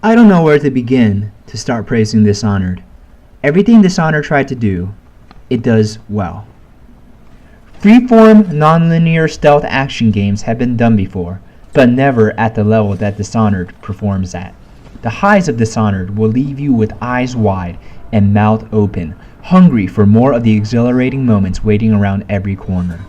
I don't know where to begin to start praising Dishonored. Everything Dishonored tried to do, it does well. Freeform, non-linear stealth action games have been done before, but never at the level that Dishonored performs at. The highs of Dishonored will leave you with eyes wide and mouth open, hungry for more of the exhilarating moments waiting around every corner.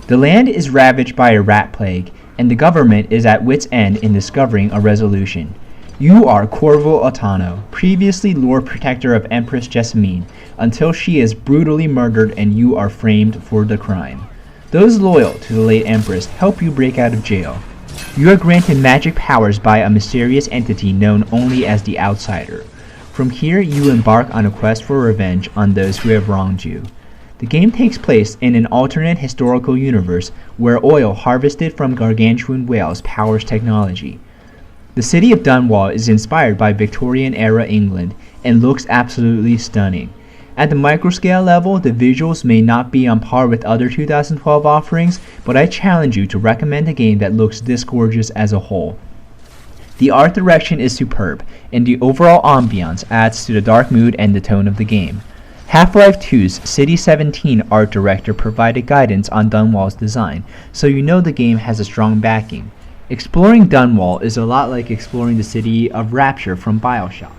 The land is ravaged by a rat plague, and the government is at wit's end in discovering a resolution. You are Corvo Otano, previously Lord Protector of Empress Jessamine, until she is brutally murdered and you are framed for the crime. Those loyal to the late Empress help you break out of jail. You are granted magic powers by a mysterious entity known only as the Outsider. From here, you embark on a quest for revenge on those who have wronged you. The game takes place in an alternate historical universe where oil harvested from gargantuan whales powers technology. The city of Dunwall is inspired by Victorian-era England and looks absolutely stunning. At the microscale level, the visuals may not be on par with other 2012 offerings, but I challenge you to recommend a game that looks this gorgeous as a whole. The art direction is superb, and the overall ambiance adds to the dark mood and the tone of the game. Half-Life 2's City 17 art director provided guidance on Dunwall's design, so you know the game has a strong backing. Exploring Dunwall is a lot like exploring the city of Rapture from BioShock.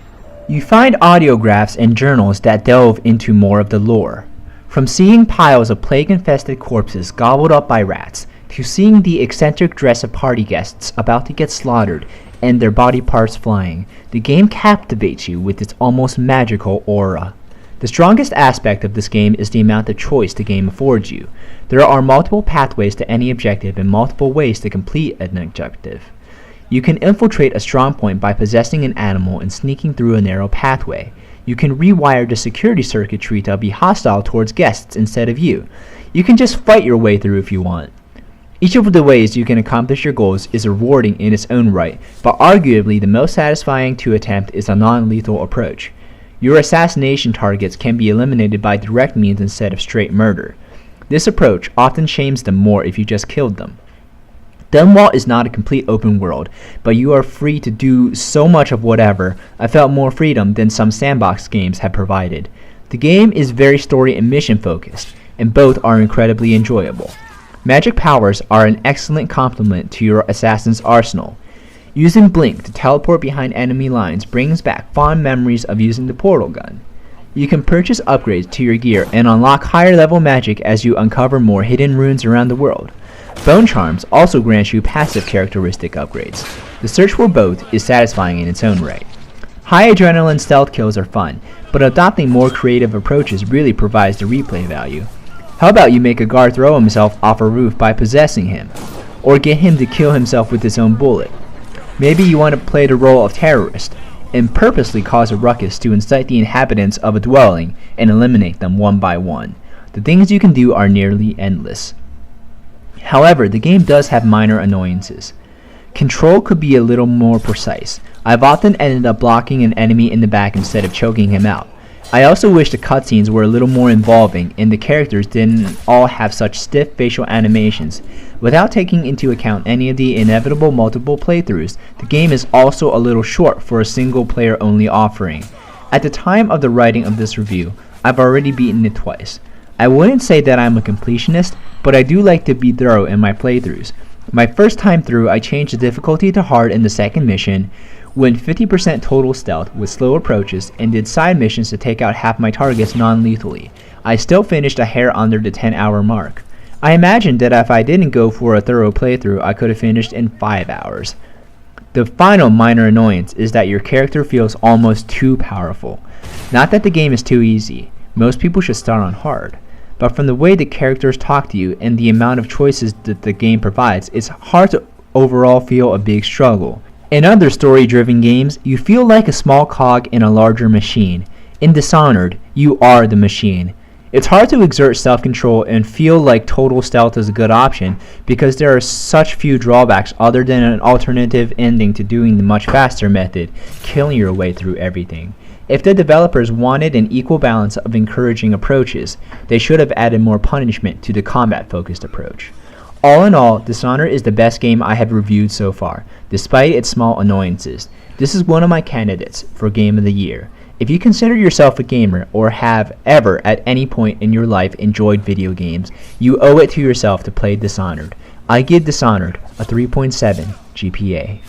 You find audiographs and journals that delve into more of the lore. From seeing piles of plague-infested corpses gobbled up by rats, to seeing the eccentric dress of party guests about to get slaughtered and their body parts flying, the game captivates you with its almost magical aura. The strongest aspect of this game is the amount of choice the game affords you. There are multiple pathways to any objective and multiple ways to complete an objective. You can infiltrate a strong point by possessing an animal and sneaking through a narrow pathway. You can rewire the security circuitry to be hostile towards guests instead of you. You can just fight your way through if you want. Each of the ways you can accomplish your goals is rewarding in its own right, but arguably the most satisfying to attempt is a non-lethal approach. Your assassination targets can be eliminated by direct means instead of straight murder. This approach often shames them more if you just killed them. Dunwall is not a complete open world, but you are free to do so much of whatever. I felt more freedom than some sandbox games have provided. The game is very story and mission focused, and both are incredibly enjoyable. Magic powers are an excellent complement to your assassin's arsenal. Using Blink to teleport behind enemy lines brings back fond memories of using the portal gun. You can purchase upgrades to your gear and unlock higher level magic as you uncover more hidden runes around the world. Bone Charms also grants you passive characteristic upgrades. The search for both is satisfying in its own right. High adrenaline stealth kills are fun, but adopting more creative approaches really provides the replay value. How about you make a guard throw himself off a roof by possessing him, or get him to kill himself with his own bullet? Maybe you want to play the role of terrorist and purposely cause a ruckus to incite the inhabitants of a dwelling and eliminate them one by one. The things you can do are nearly endless. However, the game does have minor annoyances. Control could be a little more precise. I've often ended up blocking an enemy in the back instead of choking him out. I also wish the cutscenes were a little more involving and the characters didn't all have such stiff facial animations. Without taking into account any of the inevitable multiple playthroughs, the game is also a little short for a single player only offering. At the time of the writing of this review, I've already beaten it twice. I wouldn't say that I'm a completionist, but I do like to be thorough in my playthroughs. My first time through, I changed the difficulty to hard in the second mission, went 50% total stealth with slow approaches, and did side missions to take out half my targets non-lethally. I still finished a hair under the 10-hour mark. I imagined that if I didn't go for a thorough playthrough, I could have finished in 5 hours. The final minor annoyance is that your character feels almost too powerful. Not that the game is too easy. Most people should start on hard. But from the way the characters talk to you and the amount of choices that the game provides, it's hard to overall feel a big struggle. In other story-driven games, you feel like a small cog in a larger machine. In Dishonored, you are the machine. It's hard to exert self-control and feel like total stealth is a good option because there are such few drawbacks other than an alternative ending to doing the much faster method, killing your way through everything. If the developers wanted an equal balance of encouraging approaches, they should have added more punishment to the combat-focused approach. All in all, Dishonored is the best game I have reviewed so far, despite its small annoyances. This is one of my candidates for Game of the Year. If you consider yourself a gamer or have ever at any point in your life enjoyed video games, you owe it to yourself to play Dishonored. I give Dishonored a 3.7 GPA.